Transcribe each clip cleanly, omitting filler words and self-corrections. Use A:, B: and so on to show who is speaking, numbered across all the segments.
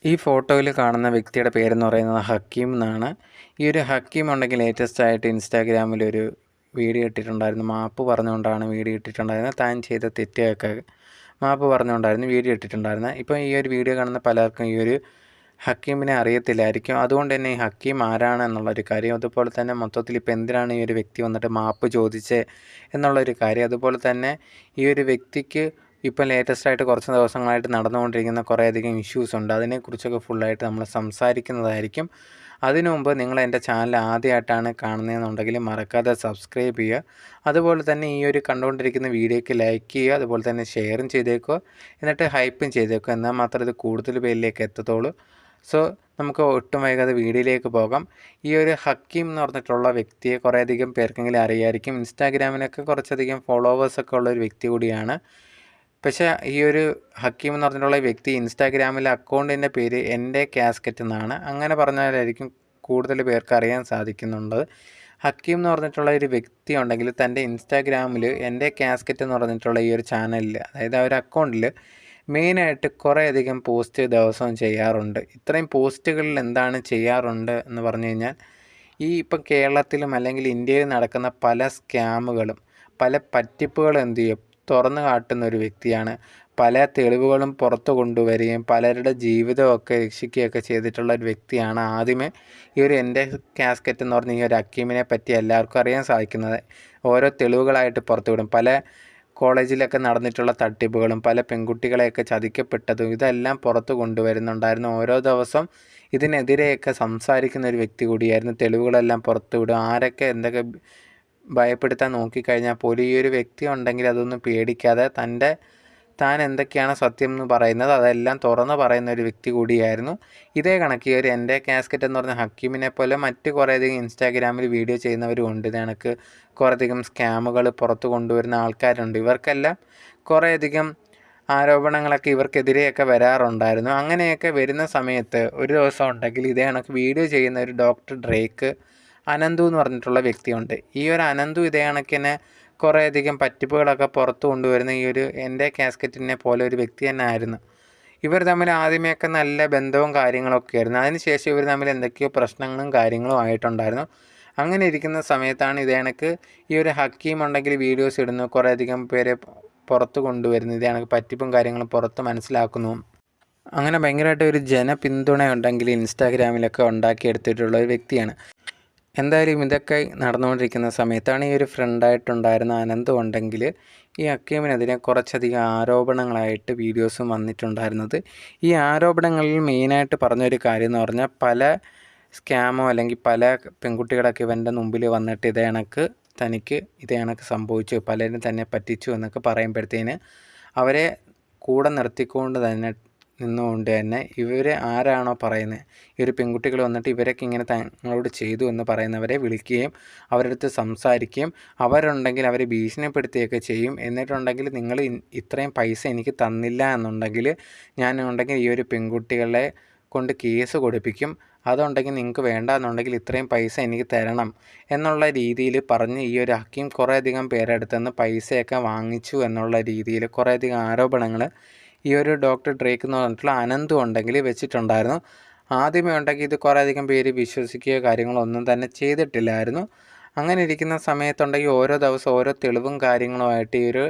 A: ഈ ഫോട്ടോയിൽ കാണുന്ന വ്യക്തിയുടെ പേരെന്ന് പറയുന്നത് ഹക്കീം എന്നാണ്. ഈ ഒരു ഹക്കീം ഉണ്ടെങ്കിൽ ലേറ്റസ്റ്റ് ആയിട്ട് ഇൻസ്റ്റാഗ്രാമിലൊരു വീഡിയോ ഇട്ടിട്ടുണ്ടായിരുന്നു. മാപ്പ് പറഞ്ഞുകൊണ്ടാണ് വീഡിയോ ഇട്ടിട്ടുണ്ടായിരുന്നത്. താൻ ചെയ്ത തെറ്റുകൾക്ക് മാപ്പ് പറഞ്ഞുകൊണ്ടായിരുന്നു വീഡിയോ ഇട്ടിട്ടുണ്ടായിരുന്നത്. ഇപ്പോൾ ഈ ഒരു വീഡിയോ കാണുന്ന പലർക്കും ഈ ഒരു ഹക്കീമിനെ അറിയത്തില്ലായിരിക്കും. അതുകൊണ്ട് തന്നെ ഈ ഹക്കീം ആരാണ് എന്നുള്ളൊരു കാര്യം, അതുപോലെ തന്നെ മൊത്തത്തിൽ ഇപ്പോൾ എന്തിനാണ് ഈ ഒരു വ്യക്തി വന്നിട്ട് മാപ്പ് ചോദിച്ചത് എന്നുള്ളൊരു കാര്യം, അതുപോലെ തന്നെ ഈ ഒരു വ്യക്തിക്ക് ഇപ്പം ലേറ്റസ്റ്റായിട്ട് കുറച്ച് ദിവസങ്ങളായിട്ട് നടന്നുകൊണ്ടിരിക്കുന്ന കുറേയധികം ഇഷ്യൂസ് ഉണ്ട്. അതിനെക്കുറിച്ചൊക്കെ ഫുള്ളായിട്ട് നമ്മൾ സംസാരിക്കുന്നതായിരിക്കും. അതിനു മുമ്പ് നിങ്ങൾ എൻ്റെ ചാനൽ ആദ്യമായിട്ടാണ് കാണുന്നതെന്നുണ്ടെങ്കിൽ മറക്കാതെ സബ്സ്ക്രൈബ് ചെയ്യുക. അതുപോലെ തന്നെ ഈ ഒരു കണ്ടുകൊണ്ടിരിക്കുന്ന വീഡിയോയ്ക്ക് ലൈക്ക് ചെയ്യുക, അതുപോലെ തന്നെ ഷെയറും ചെയ്തേക്കുക, എന്നിട്ട് ഹൈപ്പും ചെയ്തേക്കുക. എന്നാൽ മാത്രമേ ഇത് കൂടുതൽ പേരിലേക്ക് എത്തത്തുള്ളൂ. സോ നമുക്ക് ഒട്ടും വൈകാതെ വീഡിയോയിലേക്ക് പോകാം. ഈ ഒരു ഹക്കീം എന്ന് പറഞ്ഞിട്ടുള്ള വ്യക്തിയെ കുറേയധികം പേർക്കെങ്കിലും അറിയായിരിക്കും. ഇൻസ്റ്റാഗ്രാമിലൊക്കെ കുറച്ചധികം ഫോളോവേഴ്സൊക്കെ ഉള്ളൊരു വ്യക്തി കൂടിയാണ്. പക്ഷേ ഈ ഒരു ഹക്കീം എന്ന് പറഞ്ഞിട്ടുള്ള വ്യക്തി ഇൻസ്റ്റാഗ്രാമിലെ അക്കൗണ്ടിൻ്റെ പേര് എൻ്റെ കാസ്കറ്റ് എന്നാണ്. അങ്ങനെ പറഞ്ഞാലായിരിക്കും കൂടുതൽ പേർക്ക് അറിയാൻ സാധിക്കുന്നുണ്ട്. ഹക്കീം എന്ന് പറഞ്ഞിട്ടുള്ള ഒരു വ്യക്തി ഉണ്ടെങ്കിൽ തൻ്റെ ഇൻസ്റ്റാഗ്രാമിൽ എൻ്റെ കാസ്കറ്റ് എന്ന് പറഞ്ഞിട്ടുള്ള ഈ ഒരു ചാനലിൽ, അതായത് ആ ഒരു അക്കൗണ്ടിൽ മെയിനായിട്ട് കുറേയധികം പോസ്റ്റ് ദിവസവും ചെയ്യാറുണ്ട്. ഇത്രയും പോസ്റ്റുകളിൽ എന്താണ് ചെയ്യാറുണ്ട് എന്ന് പറഞ്ഞു കഴിഞ്ഞാൽ, ഈ ഇപ്പം കേരളത്തിലും അല്ലെങ്കിൽ ഇന്ത്യയിൽ നടക്കുന്ന പല സ്കാമുകളും പല പറ്റിപ്പുകളും എന്ത് ചെയ്യും തുറന്നു കാട്ടുന്ന ഒരു വ്യക്തിയാണ്. പല തെളിവുകളും പുറത്തു കൊണ്ടുവരികയും പലരുടെ ജീവിതമൊക്കെ രക്ഷിക്കുകയൊക്കെ ചെയ്തിട്ടുള്ള ഒരു വ്യക്തിയാണ്. ആദ്യമേ ഈ ഒരു എൻ്റെ കാസ്കറ്റ് എന്ന് പറഞ്ഞ ഈ ഒരു ഹക്കീമിനെ പറ്റി എല്ലാവർക്കും അറിയാൻ സാധിക്കുന്നത് ഓരോ തെളിവുകളായിട്ട് പുറത്തുവിടും. പല കോളേജിലൊക്കെ നടന്നിട്ടുള്ള തട്ടിപ്പുകളും പല പെൺകുട്ടികളെയൊക്കെ ചതിക്കപ്പെട്ടതും ഇതെല്ലാം പുറത്തു കൊണ്ടുവരുന്നുണ്ടായിരുന്നു. ഓരോ ദിവസം ഇതിനെതിരെയൊക്കെ സംസാരിക്കുന്ന ഒരു വ്യക്തി കൂടിയായിരുന്നു. തെളിവുകളെല്ലാം പുറത്തുവിടും. ആരൊക്കെ എന്തൊക്കെ ഭയപ്പെടുത്താൻ നോക്കിക്കഴിഞ്ഞാൽ പോലും ഈ ഒരു വ്യക്തി ഉണ്ടെങ്കിൽ അതൊന്നും പേടിക്കാതെ താൻ എന്തൊക്കെയാണ് സത്യം എന്ന് പറയുന്നത് അതെല്ലാം തുറന്ന് പറയുന്ന ഒരു വ്യക്തി കൂടിയായിരുന്നു. ഇതേ കണക്ക് ഈ ഒരു എൻ്റെ കാസ്കറ്റ് എന്ന് പറഞ്ഞ ഹക്കീമിനെ പോലെ മറ്റ് കുറേയധികം ഇൻസ്റ്റാഗ്രാമിൽ വീഡിയോ ചെയ്യുന്നവരും ഉണ്ട്. ഇത് കണക്ക് കുറേയധികം സ്കാമുകൾ പുറത്ത് കൊണ്ടുവരുന്ന ആൾക്കാരുണ്ട്. ഇവർക്കെല്ലാം കുറേയധികം ആരോപണങ്ങളൊക്കെ ഇവർക്കെതിരെയൊക്കെ വരാറുണ്ടായിരുന്നു. അങ്ങനെയൊക്കെ വരുന്ന സമയത്ത് ഒരു ദിവസം ഉണ്ടെങ്കിൽ ഇതേ കണക്ക് വീഡിയോ ചെയ്യുന്ന ഒരു ഡോക്ടർ ഡ്രേക്ക് അനന്തു എന്ന് പറഞ്ഞിട്ടുള്ള വ്യക്തിയുണ്ട്. ഈ ഒരു അനന്തു ഇതേ കണക്കിന് കുറേയധികം പറ്റിപ്പുകളൊക്കെ പുറത്തു കൊണ്ടുവരുന്ന ഈ ഒരു എൻ്റെ കാസ്കറ്റിനെ പോലെ ഒരു വ്യക്തി തന്നെ ആയിരുന്നു. ഇവർ തമ്മിൽ ആദ്യമേയൊക്കെ നല്ല ബന്ധവും കാര്യങ്ങളൊക്കെ ആയിരുന്നു. അതിനുശേഷം ഇവർ തമ്മിൽ എന്തൊക്കെയോ പ്രശ്നങ്ങളും കാര്യങ്ങളും ആയിട്ടുണ്ടായിരുന്നു. അങ്ങനെ ഇരിക്കുന്ന സമയത്താണ് ഇതേ കണക്ക് ഈ ഒരു ഹക്കീം ഉണ്ടെങ്കിൽ വീഡിയോസ് ഇടുന്നു, കുറേയധികം പേരെ പുറത്ത് കൊണ്ടുവരുന്നു, ഇതേ കണക്ക് പറ്റിപ്പും കാര്യങ്ങളും പുറത്ത് മനസ്സിലാക്കുന്നു. അങ്ങനെ ഭയങ്കരമായിട്ട് ഒരു ജനപിന്തുണ ഉണ്ടെങ്കിൽ ഇൻസ്റ്റാഗ്രാമിലൊക്കെ ഉണ്ടാക്കിയെടുത്തിട്ടുള്ള ഒരു വ്യക്തിയാണ്. എന്തായാലും ഇതൊക്കെ നടന്നുകൊണ്ടിരിക്കുന്ന സമയത്താണ് ഈ ഒരു ഫ്രണ്ടായിട്ടുണ്ടായിരുന്ന അനന്ത് ഉണ്ടെങ്കിൽ ഈ ഹക്കീമിനെതിരെ കുറച്ചധികം ആരോപണങ്ങളായിട്ട് വീഡിയോസും വന്നിട്ടുണ്ടായിരുന്നത്. ഈ ആരോപണങ്ങളിൽ മെയിനായിട്ട് പറഞ്ഞൊരു കാര്യം എന്ന് പറഞ്ഞാൽ പല സ്കാമോ അല്ലെങ്കിൽ പല പെൺകുട്ടികളൊക്കെ ഇവൻ്റെ മുമ്പിൽ വന്നിട്ട് ഇതേ കണക്ക് തനിക്ക് ഇതേ കണക്ക് സംഭവിച്ചു, പലരും തന്നെ പറ്റിച്ചു എന്നൊക്കെ പറയുമ്പോഴത്തേന് അവരെ കൂടെ നിർത്തിക്കൊണ്ട് നിന്നുകൊണ്ട് തന്നെ ഇവർ ആരാണോ പറയുന്നത്, ഈ ഒരു പെൺകുട്ടികൾ വന്നിട്ട് ഇവരൊക്കെ ഇങ്ങനെ തങ്ങളോട് ചെയ്തു എന്ന് പറയുന്നവരെ വിളിക്കുകയും അവരുടെ അടുത്ത് സംസാരിക്കുകയും അവരുണ്ടെങ്കിൽ അവരെ ഭീഷണിപ്പെടുത്തുകയൊക്കെ ചെയ്യും. എന്നിട്ടുണ്ടെങ്കിൽ നിങ്ങൾ ഇത്രയും പൈസ എനിക്ക് തന്നില്ല എന്നുണ്ടെങ്കിൽ ഞാനുണ്ടെങ്കിൽ ഈ ഒരു പെൺകുട്ടികളെ കൊണ്ട് കേസ് കൊടുപ്പിക്കും, അതുണ്ടെങ്കിൽ നിങ്ങൾക്ക് വേണ്ട എന്നുണ്ടെങ്കിൽ ഇത്രയും പൈസ എനിക്ക് തരണം എന്നുള്ള രീതിയിൽ പറഞ്ഞ് ഈ ഒരു ഹക്കീം കുറേയധികം പേരെടുത്തുനിന്ന് പൈസയൊക്കെ വാങ്ങിച്ചു എന്നുള്ള രീതിയിൽ കുറേയധികം ആരോപണങ്ങൾ ഈ ഒരു ഡോക്ടർ ഡ്രേക്ക് എന്ന് പറഞ്ഞിട്ടുള്ള അനന്ത് ഉണ്ടെങ്കിൽ വെച്ചിട്ടുണ്ടായിരുന്നു. ആദ്യമേ ഉണ്ടെങ്കിൽ ഇത് കുറേയധികം പേര് വിശ്വസിക്കുകയോ കാര്യങ്ങളോ ഒന്നും തന്നെ ചെയ്തിട്ടില്ലായിരുന്നു. അങ്ങനെ ഇരിക്കുന്ന സമയത്തുണ്ടെങ്കിൽ ഓരോ ദിവസം ഓരോ തെളിവും കാര്യങ്ങളുമായിട്ട് ഈ ഒരു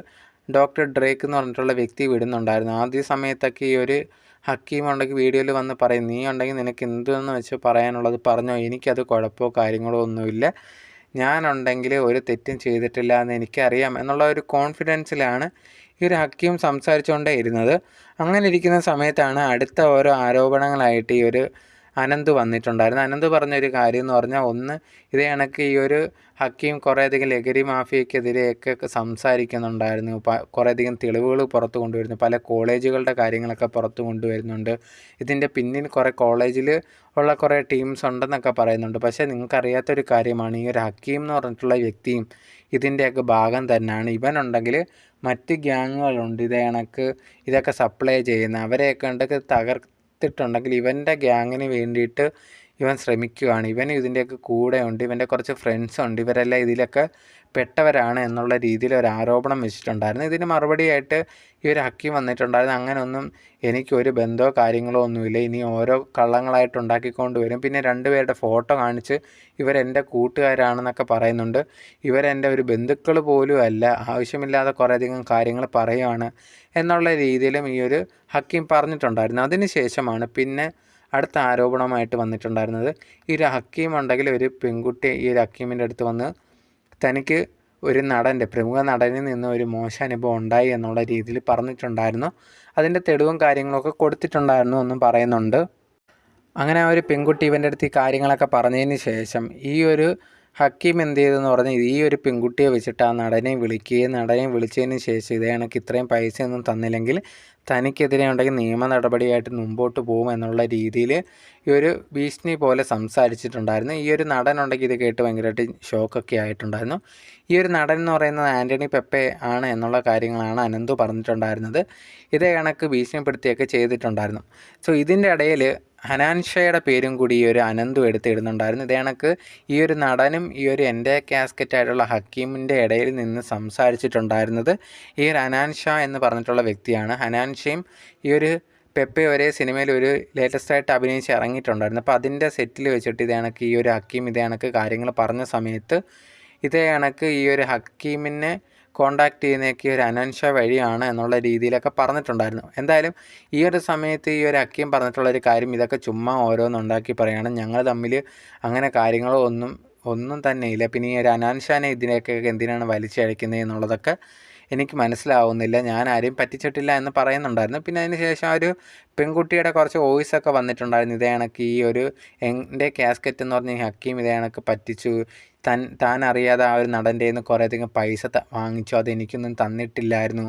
A: ഡോക്ടർ ഡ്രേക്ക് എന്ന് പറഞ്ഞിട്ടുള്ള വ്യക്തി വിടുന്നുണ്ടായിരുന്നു. ആദ്യ സമയത്തൊക്കെ ഈ ഒരു ഹക്കീം ഉണ്ടെങ്കിൽ വീഡിയോയിൽ വന്ന് പറയും, നീ ഉണ്ടെങ്കിൽ നിനക്ക് എന്തെന്ന് വെച്ച് പറയാനുള്ളത് പറഞ്ഞോ, എനിക്കത് കുഴപ്പമോ കാര്യങ്ങളോ ഒന്നുമില്ല, ഞാനുണ്ടെങ്കിൽ ഒരു തെറ്റും ചെയ്തിട്ടില്ല എന്ന് എനിക്കറിയാം എന്നുള്ള ഒരു കോൺഫിഡൻസിലാണ് ഈ ഒരു ഹക്കീം സംസാരിച്ചുകൊണ്ടേ ഇരുന്നത്. അങ്ങനെ ഇരിക്കുന്ന സമയത്താണ് അടുത്ത ഓരോ ആരോപണങ്ങളായിട്ട് ഈ ഒരു അനന്ത് വന്നിട്ടുണ്ടായിരുന്നു. അനന്ത് പറഞ്ഞൊരു കാര്യം എന്ന് പറഞ്ഞാൽ, ഒന്ന് ഇതേ കണക്ക് ഈ ഒരു ഹക്കീം കുറേയധികം ലഹരി മാഫിയക്കെതിരെയൊക്കെ സംസാരിക്കുന്നുണ്ടായിരുന്നു. കുറേയധികം തെളിവുകൾ പുറത്ത് കൊണ്ടുവരുന്നു, പല കോളേജുകളുടെ കാര്യങ്ങളൊക്കെ പുറത്ത് കൊണ്ടുവരുന്നുണ്ട്. ഇതിൻ്റെ പിന്നിൽ കുറേ കോളേജിൽ ഉള്ള കുറേ ടീംസ് ഉണ്ടെന്നൊക്കെ പറയുന്നുണ്ട്. പക്ഷേ നിങ്ങൾക്കറിയാത്തൊരു കാര്യമാണ്, ഈ ഒരു ഹക്കീം എന്ന് പറഞ്ഞിട്ടുള്ള വ്യക്തിയും ഇതിൻ്റെയൊക്കെ ഭാഗം തന്നെയാണ്. ഇവനുണ്ടെങ്കിൽ മറ്റ് ഗ്യാങ്ങുകളുണ്ട് ഇതേ കണക്ക് ഇതൊക്കെ സപ്ലൈ ചെയ്യുന്ന, അവരെയൊക്കെ ഉണ്ടെങ്കിൽ ത്തിട്ടുണ്ടെങ്കിൽ ഇവൻ്റെ ഗ്യാങ്ങിന് വേണ്ടിയിട്ട് ഇവൻ ശ്രമിക്കുകയാണ്. ഇവൻ ഇതിൻ്റെയൊക്കെ കൂടെ ഉണ്ട്, ഇവൻ്റെ കുറച്ച് ഫ്രണ്ട്സ് ഉണ്ട്, ഇവരെല്ലാം ഇതിലൊക്കെ പെട്ടവരാണ് എന്നുള്ള രീതിയിൽ ഒരു ആരോപണം വെച്ചിട്ടുണ്ടായിരുന്നു. ഇതിന് മറുപടിയായിട്ട് ഈ ഒരു ഹക്കീം വന്നിട്ടുണ്ടായിരുന്നു, അങ്ങനെയൊന്നും എനിക്കൊരു ബന്ധമോ കാര്യങ്ങളോ ഒന്നുമില്ല, ഇനി ഓരോ കള്ളങ്ങളായിട്ട് ഉണ്ടാക്കിക്കൊണ്ട് വരും. പിന്നെ 2 പേരുടെ ഫോട്ടോ കാണിച്ച് ഇവരെൻ്റെ കൂട്ടുകാരാണെന്നൊക്കെ പറയുന്നുണ്ട്. ഇവരെൻ്റെ ഒരു ബന്ധുക്കൾ പോലും അല്ല, ആവശ്യമില്ലാതെ കുറേയധികം കാര്യങ്ങൾ പറയുകയാണ് എന്നുള്ള രീതിയിലും ഈ ഒരു ഹക്കീം പറഞ്ഞിട്ടുണ്ടായിരുന്നു. അതിന് ശേഷമാണ് പിന്നെ അടുത്ത ആരോപണമായിട്ട് വന്നിട്ടുണ്ടായിരുന്നത്. ഈ ഒരു ഹക്കീം ഉണ്ടെങ്കിൽ ഒരു പെൺകുട്ടി ഈ ഒരു ഹക്കീമിൻ്റെ അടുത്ത് വന്ന് തനിക്ക് ഒരു പ്രമുഖ നടനിൽ നിന്ന് ഒരു മോശം അനുഭവം ഉണ്ടായി എന്നുള്ള രീതിയിൽ പറഞ്ഞിട്ടുണ്ടായിരുന്നു. അതിൻ്റെ തെളിവും കാര്യങ്ങളൊക്കെ കൊടുത്തിട്ടുണ്ടായിരുന്നു എന്നും പറയുന്നുണ്ട്. അങ്ങനെ ആ ഒരു പെൺകുട്ടി ഇവൻ്റെ അടുത്ത് ഈ കാര്യങ്ങളൊക്കെ പറഞ്ഞതിന് ശേഷം ഈ ഒരു ഹക്കീം എന്ത് ചെയ്തെന്ന് പറഞ്ഞാൽ ഈ ഒരു പെൺകുട്ടിയെ വെച്ചിട്ട് ആ നടനെ വിളിച്ചതിന് ശേഷം ഇതേ കണക്ക് ഇത്രയും പൈസയൊന്നും തന്നില്ലെങ്കിൽ തനിക്കെതിരെ ഉണ്ടെങ്കിൽ നിയമ നടപടിയായിട്ട് മുമ്പോട്ട് പോകും എന്നുള്ള രീതിയിൽ ഈ ഒരു ഭീഷണി പോലെ സംസാരിച്ചിട്ടുണ്ടായിരുന്നു. ഈ ഒരു നടൻ ഉണ്ടെങ്കിൽ ഇത് കേട്ട് ഭയങ്കരമായിട്ട് ഷോക്കൊക്കെ ആയിട്ടുണ്ടായിരുന്നു. ഈ ഒരു നടൻ എന്ന് പറയുന്നത് ആൻ്റണി പെപ്പെ ആണ് എന്നുള്ള കാര്യങ്ങളാണ് അനന്തു പറഞ്ഞിട്ടുണ്ടായിരുന്നത്. ഇതേ കണക്ക് ഭീഷണിപ്പെടുത്തിയൊക്കെ ചെയ്തിട്ടുണ്ടായിരുന്നു. സോ ഇതിൻ്റെ ഇടയിൽ ഹനാൻഷയുടെ പേരും കൂടി ഈ ഒരു അനന്തു എടുത്തിടുന്നുണ്ടായിരുന്നു. ഇതേ കണക്ക് ഈ ഒരു നടനും ഈ ഒരു എൻ്റെ കാസ്കറ്റായിട്ടുള്ള ഹക്കീമിൻ്റെ ഇടയിൽ നിന്ന് സംസാരിച്ചിട്ടുണ്ടായിരുന്നത് ഈ ഒരു ഹനാൻഷ എന്ന് പറഞ്ഞിട്ടുള്ള വ്യക്തിയാണ്. ഹനാൻഷയും ഈ ഒരു പെപ്പെ ഒരേ സിനിമയിൽ ഒരു ലേറ്റസ്റ്റായിട്ട് അഭിനയിച്ച് ഇറങ്ങിയിട്ടുണ്ടായിരുന്നു. അപ്പോൾ അതിൻ്റെ സെറ്റിൽ വെച്ചിട്ട് ഇതേ കണക്ക് ഈ ഒരു ഹക്കീം ഇതേ കണക്ക് കാര്യങ്ങൾ പറഞ്ഞ സമയത്ത് ഇതേ കണക്ക് ഈ ഒരു ഹക്കീമിനെ കോണ്ടാക്ട് ചെയ്യുന്നതൊക്കെ ഒരു അനൻഷ വഴിയാണ് എന്നുള്ള രീതിയിലൊക്കെ പറഞ്ഞിട്ടുണ്ടായിരുന്നു. എന്തായാലും ഈ ഒരു സമയത്ത് ഈ ഒരു ഹക്കീം പറഞ്ഞിട്ടുള്ളൊരു കാര്യം ഇതൊക്കെ ചുമ്മാ ഓരോന്നുണ്ടാക്കി പറയുകയാണ്, ഞങ്ങൾ തമ്മിൽ അങ്ങനെ കാര്യങ്ങളോ ഒന്നും തന്നെ ഇല്ല. പിന്നെ ഈ ഒരു അനാൻഷാനെ ഇതിനെയൊക്കെ എന്തിനാണ് വലിച്ചഴക്കുന്നത് എന്നുള്ളതൊക്കെ എനിക്ക് മനസ്സിലാവുന്നില്ല, ഞാൻ ആരെയും പറ്റിച്ചിട്ടില്ല എന്ന് പറയുന്നുണ്ടായിരുന്നു. പിന്നെ അതിന് ശേഷം ഒരു പെൺകുട്ടിയുടെ കുറച്ച് വോയിസൊക്കെ വന്നിട്ടുണ്ടായിരുന്നു. ഇതേ കണക്ക് ഈ ഒരു എൻ്റെ കാസ്കറ്റ് എന്ന് പറഞ്ഞ ഈ ഹക്കീം ഇതേ കണക്ക് പറ്റിച്ചു, താൻ അറിയാതെ ആ ഒരു നടൻ്റെ കയ്യിൽ നിന്ന് കുറേയധികം പൈസ വാങ്ങിച്ചു, അതെനിക്കൊന്നും തന്നിട്ടില്ലായിരുന്നു,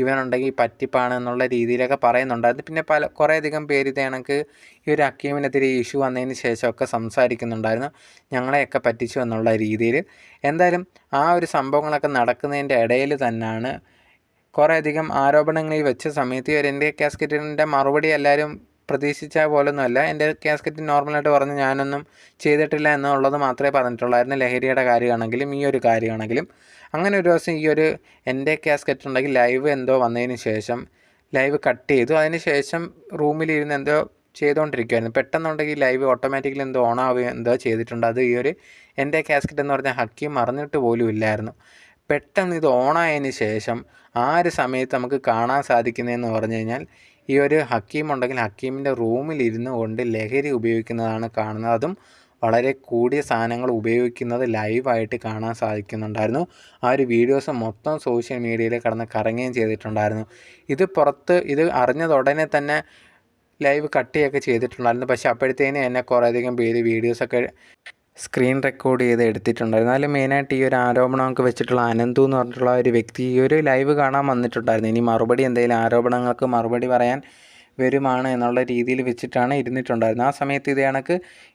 A: ഇവനുണ്ടെങ്കിൽ പറ്റിപ്പാണ് എന്നുള്ള രീതിയിലൊക്കെ പറയുന്നുണ്ടായിരുന്നു. പിന്നെ കുറേയധികം പേര് ഇതേ കണക്ക് ഈ ഒരു ഹക്കീമിനെതിരെ ഇഷ്യൂ വന്നതിന് ശേഷമൊക്കെ സംസാരിക്കുന്നുണ്ടായിരുന്നു, ഞങ്ങളെയൊക്കെ പറ്റിച്ചു എന്നുള്ള രീതിയിൽ. എന്തായാലും ആ ഒരു സംഭവങ്ങളൊക്കെ നടക്കുന്നതിൻ്റെ ഇടയിൽ തന്നെയാണ് കുറേയധികം ആരോപണങ്ങളിൽ വെച്ച സമയത്ത് ഈ ഒരു എൻ്റെ കാസ്കറ്റിൻ്റെ മറുപടി എല്ലാവരും പ്രതീക്ഷിച്ച പോലൊന്നുമല്ല. എൻ്റെ കാസ്കറ്റ് നോർമലായിട്ട് പറഞ്ഞ് ഞാനൊന്നും ചെയ്തിട്ടില്ല എന്നുള്ളത് മാത്രമേ പറഞ്ഞിട്ടുള്ളായിരുന്നു. ലഹരിയുടെ കാര്യമാണെങ്കിലും ഈ ഒരു കാര്യമാണെങ്കിലും. അങ്ങനെ ഒരു ദിവസം ഈ ഒരു എൻ്റെ കാസ്കറ്റ് ഉണ്ടെങ്കിൽ ലൈവ് എന്തോ വന്നതിന് ശേഷം ലൈവ് കട്ട് ചെയ്തു. അതിന് ശേഷം റൂമിലിരുന്ന് എന്തോ ചെയ്തുകൊണ്ടിരിക്കുമായിരുന്നു. പെട്ടെന്നുണ്ടെങ്കിൽ ലൈവ് ഓട്ടോമാറ്റിക്കലി എന്തോ ഓണാവുകയോ എന്തോ ചെയ്തിട്ടുണ്ട്. അത് ഈ ഒരു എൻ്റെ കാസ്കറ്റ് എന്ന് പറഞ്ഞാൽ ഹക്കീം മറിഞ്ഞിട്ട് പോലും ഇല്ലായിരുന്നു. പെട്ടെന്ന് ഇത് ഓണായതിന് ശേഷം ആ ഒരു സമയത്ത് നമുക്ക് കാണാൻ സാധിക്കുന്നതെന്ന് പറഞ്ഞു കഴിഞ്ഞാൽ ഈ ഒരു ഹക്കീം ഉണ്ടെങ്കിൽ ഹക്കീമിൻ്റെ റൂമിലിരുന്ന് കൊണ്ട് ലഹരി ഉപയോഗിക്കുന്നതാണ് കാണുന്നത്. അതും വളരെ കൂടിയ സാധനങ്ങൾ ഉപയോഗിക്കുന്നത് ലൈവായിട്ട് കാണാൻ സാധിക്കുന്നുണ്ടായിരുന്നു. ആ ഒരു വീഡിയോസ് മൊത്തം സോഷ്യൽ മീഡിയയിൽ കറങ്ങുകയും ചെയ്തിട്ടുണ്ടായിരുന്നു. ഇത് അറിഞ്ഞതുടനെ തന്നെ ലൈവ് കട്ട് ചെയ്യുകയൊക്കെ ചെയ്തിട്ടുണ്ടായിരുന്നു. പക്ഷേ അപ്പോഴത്തേനും എന്നെ കുറേയധികം പേര് വീഡിയോസൊക്കെ സ്ക്രീൻ റെക്കോർഡ് ചെയ്ത് എടുത്തിട്ടുണ്ടായിരുന്നു. അതിൽ മെയിനായിട്ട് ഈ ഒരു ആരോപണമൊക്കെ വെച്ചിട്ടുള്ള അനന്തു എന്ന് പറഞ്ഞിട്ടുള്ള ഒരു വ്യക്തി ഈ ഒരു ലൈവ് കാണാൻ വന്നിട്ടുണ്ടായിരുന്നു. ഇനി എന്തെങ്കിലും ആരോപണങ്ങൾക്ക് മറുപടി പറയാൻ വരുമാണ് എന്നുള്ള രീതിയിൽ വെച്ചിട്ടാണ് ഇരുന്നിട്ടുണ്ടായിരുന്നത്. ആ സമയത്ത്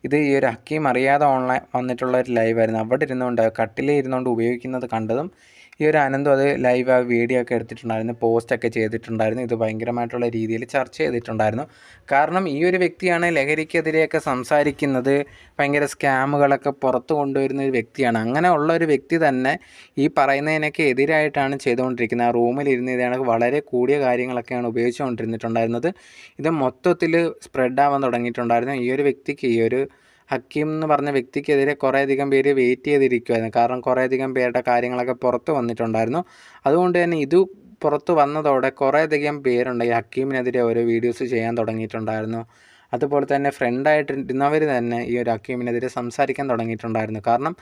A: ഇത് ഈ ഒരു ഹക്കീം അറിയാതെ ഓൺലൈൻ വന്നിട്ടുള്ള ഒരു ലൈവായിരുന്നു. അവിടെ ഇരുന്നുകൊണ്ട് കട്ടിലേ ഇരുന്നുകൊണ്ട് ഉപയോഗിക്കുന്നത് കണ്ടതും ഈ ഒരു അനന്തു അത് ലൈവ് ആ വീഡിയോ ഒക്കെ എടുത്തിട്ടുണ്ടായിരുന്നു, പോസ്റ്റൊക്കെ ചെയ്തിട്ടുണ്ടായിരുന്നു. ഇത് ഭയങ്കരമായിട്ടുള്ള രീതിയിൽ ചർച്ച ചെയ്തിട്ടുണ്ടായിരുന്നു. കാരണം ഈ ഒരു വ്യക്തിയാണ് ലഹരിക്കെതിരെയൊക്കെ സംസാരിക്കുന്നത്, ഭയങ്കര സ്കാമുകളൊക്കെ പുറത്ത് കൊണ്ടുവരുന്ന ഒരു വ്യക്തിയാണ്. അങ്ങനെ ഉള്ള ഒരു വ്യക്തി തന്നെ ഈ പറയുന്നതിനൊക്കെ എതിരായിട്ടാണ് ചെയ്തുകൊണ്ടിരിക്കുന്നത്. ആ റൂമിലിരുന്ന് ഇതാണ് വളരെ കൂടിയ കാര്യങ്ങളൊക്കെയാണ് ഉപയോഗിച്ചുകൊണ്ടിരുന്നിട്ടുണ്ടായിരുന്നത്. ഇത് മൊത്തത്തിൽ സ്പ്രെഡാവാൻ തുടങ്ങിയിട്ടുണ്ടായിരുന്നു. ഈ ഒരു വ്യക്തിക്ക് ഈ ഒരു ഹക്കീം എന്ന് പറഞ്ഞ വ്യക്തിക്കെതിരെ കുറേയധികം പേര് വെയിറ്റ് ചെയ്തിരിക്കുമായിരുന്നു. കാരണം കുറേയധികം പേരുടെ കാര്യങ്ങളൊക്കെ പുറത്ത് വന്നിട്ടുണ്ടായിരുന്നു. അതുകൊണ്ട് തന്നെ ഇത് പുറത്ത് വന്നതോടെ കുറേയധികം പേരുണ്ട് ഈ ഹക്കീമിനെതിരെ ഓരോ വീഡിയോസ് ചെയ്യാൻ തുടങ്ങിയിട്ടുണ്ടായിരുന്നു. അതുപോലെ തന്നെ ഫ്രണ്ടായിട്ടിരുന്നവർ തന്നെ ഈ ഒരു ഹക്കീമിനെതിരെ സംസാരിക്കാൻ തുടങ്ങിയിട്ടുണ്ടായിരുന്നു. കാരണം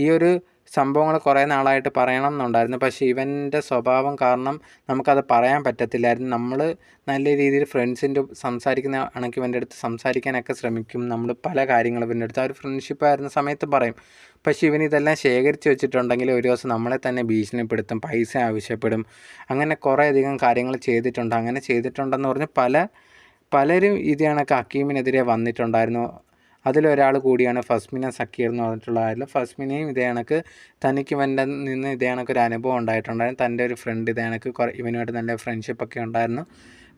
A: ഈ ഒരു സംഭവങ്ങൾ കുറേ നാളായിട്ട് പറയണം എന്നുണ്ടായിരുന്നു. പക്ഷേ ഇവൻ്റെ സ്വഭാവം കാരണം നമുക്കത് പറയാൻ പറ്റത്തില്ലായിരുന്നു. നമ്മൾ നല്ല രീതിയിൽ ഫ്രണ്ട്സിൻ്റെ സംസാരിക്കുന്ന കണക്ക് ഇവൻ്റെ അടുത്ത് സംസാരിക്കാനൊക്കെ ശ്രമിക്കും. നമ്മൾ പല കാര്യങ്ങളും ഇവൻ്റെ അടുത്ത് ആ ഒരു ഫ്രണ്ട്ഷിപ്പായിരുന്ന സമയത്ത് പറയും. പക്ഷേ ഇവനിതെല്ലാം ശേഖരിച്ച് വെച്ചിട്ടുണ്ടെങ്കിൽ ഒരു ദിവസം നമ്മളെ തന്നെ ഭീഷണിപ്പെടുത്തും, പൈസ ആവശ്യപ്പെടും. അങ്ങനെ കുറേയധികം കാര്യങ്ങൾ ചെയ്തിട്ടുണ്ട്. അങ്ങനെ ചെയ്തിട്ടുണ്ടെന്ന് പറഞ്ഞ് പലരും ഇത് കണക്ക് ഹക്കീമിനെതിരെ വന്നിട്ടുണ്ടായിരുന്നു. അതിലൊരാൾ കൂടിയാണ് ഫസ്മിന സക്കീർ എന്ന് പറഞ്ഞിട്ടുള്ള ആൾ. ഫസ്മിനയും ഇതേ കണക്ക് തനിക്ക് ഇവൻ്റെ ഇതേ കണക്കൊരു അനുഭവം ഉണ്ടായിട്ടുണ്ടായിരുന്നു. തൻ്റെ ഒരു ഫ്രണ്ട് ഇതേ കണക്ക് ഇവനുമായിട്ട് നല്ല ഫ്രണ്ട്ഷിപ്പൊക്കെ ഉണ്ടായിരുന്നു.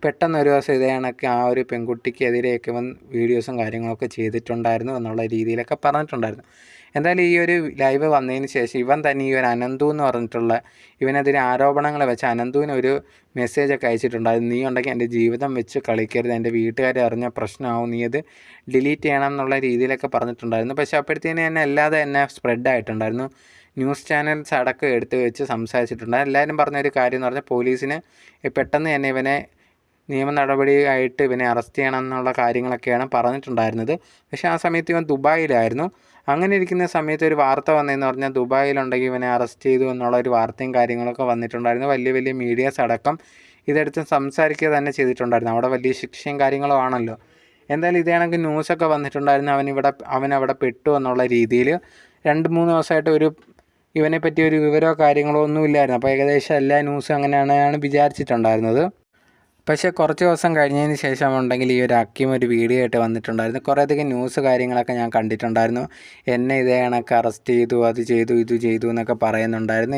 A: പെട്ടെന്ന് ഒരു ദിവസം ഇതേ കണക്ക് ആ ഒരു പെൺകുട്ടിക്കെതിരെയൊക്കെ ഇവൻ വീഡിയോസും കാര്യങ്ങളൊക്കെ ചെയ്തിട്ടുണ്ടായിരുന്നു എന്നുള്ള രീതിയിലൊക്കെ പറഞ്ഞിട്ടുണ്ടായിരുന്നു. എന്തായാലും ഈ ഒരു ലൈവ് വന്നതിന് ശേഷം ഇവൻ തന്നെ ഈ ഒരു അനന്തു എന്ന് പറഞ്ഞിട്ടുള്ള ഇവനെതിരെ ആരോപണങ്ങൾ വെച്ച് അനന്തുവിന് ഒരു മെസ്സേജൊക്കെ അയച്ചിട്ടുണ്ടായിരുന്നു. നീ ഉണ്ടെങ്കിൽ എൻ്റെ ജീവിതം വെച്ച് കളിക്കരുത്, എൻ്റെ വീട്ടുകാരെ അറിഞ്ഞ പ്രശ്നമാവും, നീ അത് ഡിലീറ്റ് ചെയ്യണം എന്നുള്ള രീതിയിലൊക്കെ പറഞ്ഞിട്ടുണ്ടായിരുന്നു. പക്ഷേ അപ്പോഴത്തേന് തന്നെ അല്ലാതെ തന്നെ സ്പ്രെഡ് ആയിട്ടുണ്ടായിരുന്നു. ന്യൂസ് ചാനൽസ് അടക്കം എടുത്ത് വെച്ച് സംസാരിച്ചിട്ടുണ്ട്. എല്ലാവരും പറഞ്ഞൊരു കാര്യം എന്ന് പറഞ്ഞാൽ പോലീസിന് പെട്ടെന്ന് തന്നെ ഇവനെ നിയമ നടപടിയായിട്ട് ഇവനെ അറസ്റ്റ് ചെയ്യണം എന്നുള്ള കാര്യങ്ങളൊക്കെയാണ് പറഞ്ഞിട്ടുണ്ടായിരുന്നത്. പക്ഷേ ആ സമയത്ത് ഇവൻ ദുബായിലായിരുന്നു. അങ്ങനെ ഇരിക്കുന്ന സമയത്ത് ഒരു വാർത്ത വന്നതെന്ന് പറഞ്ഞാൽ ദുബായിലുണ്ടെങ്കിൽ ഇവനെ അറസ്റ്റ് ചെയ്തു എന്നുള്ള ഒരു വാർത്തയും കാര്യങ്ങളൊക്കെ വന്നിട്ടുണ്ടായിരുന്നു. വലിയ വലിയ മീഡിയാസ് അടക്കം ഇതെടുത്ത് സംസാരിക്കുക തന്നെ ചെയ്തിട്ടുണ്ടായിരുന്നു. അവിടെ വലിയ ശിക്ഷയും കാര്യങ്ങളും ആണല്ലോ. എന്തായാലും ഇതേ കണക്ക് ന്യൂസൊക്കെ വന്നിട്ടുണ്ടായിരുന്നു. അവനവിടെ പെട്ടു എന്നുള്ള രീതിയിൽ 2-3 ദിവസമായിട്ട് ഇവനെപ്പറ്റി ഒരു വിവരമോ കാര്യങ്ങളോ ഒന്നും ഇല്ലായിരുന്നു. അപ്പോൾ ഏകദേശം എല്ലാ ന്യൂസും അങ്ങനെയാണ് വിചാരിച്ചിട്ടുണ്ടായിരുന്നത്. പക്ഷേ കുറച്ച് ദിവസം കഴിഞ്ഞതിന് ശേഷം ഉണ്ടെങ്കിൽ ഈ ഒരു ഹക്കീം ഒരു വീഡിയോ ആയിട്ട് വന്നിട്ടുണ്ടായിരുന്നു. കുറേയധികം ന്യൂസ് കാര്യങ്ങളൊക്കെ ഞാൻ കണ്ടിട്ടുണ്ടായിരുന്നു. എന്നെ ഇതേ കണക്ക് അറസ്റ്റ് ചെയ്തു, അത് ചെയ്തു, ഇത് ചെയ്തു എന്നൊക്കെ പറയുന്നുണ്ടായിരുന്നു.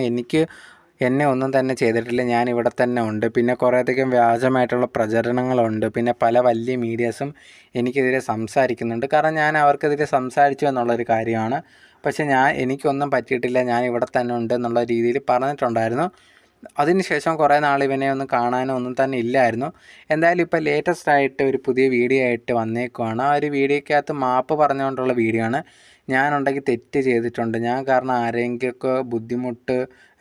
A: എന്നെ ഒന്നും തന്നെ ചെയ്തിട്ടില്ല, ഞാൻ ഇവിടെ തന്നെ ഉണ്ട്. പിന്നെ കുറേയധികം വ്യാജമായിട്ടുള്ള പ്രചരണങ്ങളുണ്ട്. പിന്നെ പല വലിയ മീഡിയാസും എനിക്കെതിരെ സംസാരിക്കുന്നുണ്ട്. കാരണം ഞാൻ അവർക്കെതിരെ സംസാരിച്ചു എന്നുള്ളൊരു കാര്യമാണ്. പക്ഷേ എനിക്കൊന്നും പറ്റിയിട്ടില്ല, ഞാൻ ഇവിടെ തന്നെ ഉണ്ട് എന്നുള്ള രീതിയിൽ പറഞ്ഞിട്ടുണ്ടായിരുന്നു. അതിനുശേഷം കുറേ നാൾ ഇവനെ ഒന്നും കാണാനോ ഒന്നും തന്നെ ഇല്ലായിരുന്നു. എന്തായാലും ഇപ്പോൾ ലേറ്റസ്റ്റ് ആയിട്ട് ഒരു പുതിയ വീഡിയോ ആയിട്ട് വന്നേക്കുവാണ്. ആ ഒരു വീഡിയോയ്ക്കകത്ത് മാപ്പ് പറഞ്ഞുകൊണ്ടുള്ള വീഡിയോ ആണ്. ഞാനുണ്ടെങ്കിൽ തെറ്റ് ചെയ്തിട്ടുണ്ട്, ഞാൻ കാരണം ആരെങ്കിലുമൊക്കെ ബുദ്ധിമുട്ട്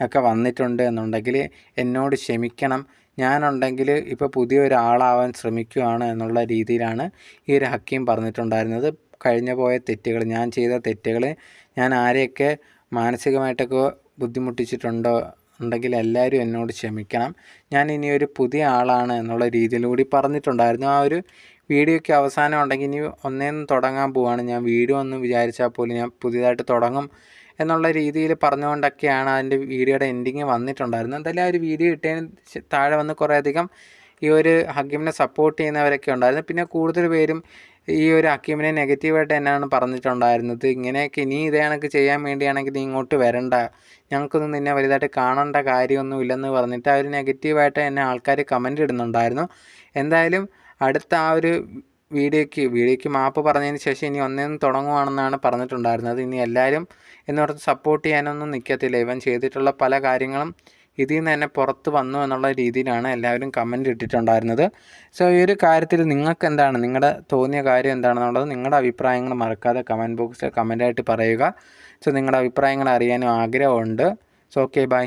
A: ഒക്കെ വന്നിട്ടുണ്ട് എന്നുണ്ടെങ്കിൽ എന്നോട് ക്ഷമിക്കണം, ഞാനുണ്ടെങ്കിൽ ഇപ്പോൾ പുതിയൊരാളാവാൻ ശ്രമിക്കുകയാണ് എന്നുള്ള രീതിയിലാണ് ഈ ഒരു ഹക്കീം പറഞ്ഞിട്ടുണ്ടായിരുന്നത്. കഴിഞ്ഞു പോയ തെറ്റുകൾ, ഞാൻ ചെയ്ത തെറ്റുകൾ, ഞാൻ ആരെയൊക്കെ മാനസികമായിട്ടൊക്കെ ഉണ്ടെങ്കിൽ എല്ലാവരും എന്നോട് ക്ഷമിക്കണം, ഞാൻ ഇനിയൊരു പുതിയ ആളാണ് എന്നുള്ള രീതിയിലൂടി പറഞ്ഞിട്ടുണ്ടായിരുന്നു. ആ ഒരു വീഡിയോയ്ക്ക് അവസാനം ഉണ്ടെങ്കിൽ ഇനി ഒന്നേന്ന് തുടങ്ങാൻ പോവുകയാണ്, ഞാൻ വീഡിയോ ഒന്നും വിചാരിച്ചാൽ പോലും ഞാൻ പുതിയതായിട്ട് തുടങ്ങും എന്നുള്ള രീതിയിൽ പറഞ്ഞുകൊണ്ടൊക്കെയാണ് അതിൻ്റെ വീഡിയോയുടെ എൻഡിങ് വന്നിട്ടുണ്ടായിരുന്നത്. എന്തായാലും ആ ഒരു വീഡിയോ ഇട്ടതിന് താഴെ വന്ന് കുറേയധികം ഈ ഒരു ഹക്കീമിനെ സപ്പോർട്ട് ചെയ്യുന്നവരൊക്കെ ഉണ്ടായിരുന്നു. പിന്നെ കൂടുതൽ പേരും ഈ ഒരു ഹക്കീമിനെ നെഗറ്റീവായിട്ട് തന്നെയാണ് പറഞ്ഞിട്ടുണ്ടായിരുന്നത്. ഇങ്ങനെയൊക്കെ ഇനി ഇതേ കണക്ക് ചെയ്യാൻ വേണ്ടിയാണെങ്കിൽ നീ ഇങ്ങോട്ട് വരണ്ട, ഞങ്ങൾക്കൊന്നും നിന്നെ വലുതായിട്ട് കാണേണ്ട കാര്യമൊന്നും ഇല്ലെന്ന് പറഞ്ഞിട്ട് ആ ഒരു നെഗറ്റീവായിട്ട് തന്നെ ആൾക്കാർ കമൻ്റ് ഇടുന്നുണ്ടായിരുന്നു. എന്തായാലും അടുത്ത ആ ഒരു വീഡിയോയ്ക്ക് മാപ്പ് പറഞ്ഞതിന് ശേഷം ഇനി ഒന്നേന്ന് തുടങ്ങുവാണെന്നാണ് പറഞ്ഞിട്ടുണ്ടായിരുന്നത്. ഇനി എല്ലാവരും എന്നോർത്ത് സപ്പോർട്ട് ചെയ്യാനൊന്നും നിൽക്കത്തില്ല, ഇവൻ ചെയ്തിട്ടുള്ള പല കാര്യങ്ങളും ഇതിൽ നിന്ന് തന്നെ പുറത്ത് വന്നു എന്നുള്ള രീതിയിലാണ് എല്ലാവരും കമൻ്റ് ഇട്ടിട്ടുണ്ടായിരുന്നത്. സോ ഈ ഒരു കാര്യത്തിൽ നിങ്ങൾക്ക് എന്താണ്, നിങ്ങളുടെ തോന്നിയ കാര്യം എന്താണെന്നുള്ളത് നിങ്ങളുടെ അഭിപ്രായങ്ങൾ മറക്കാതെ കമൻറ്റ് ബോക്സിൽ കമൻ്റായിട്ട് പറയുക. സോ നിങ്ങളുടെ അഭിപ്രായങ്ങൾ അറിയാനും ആഗ്രഹമുണ്ട്. So okay, by.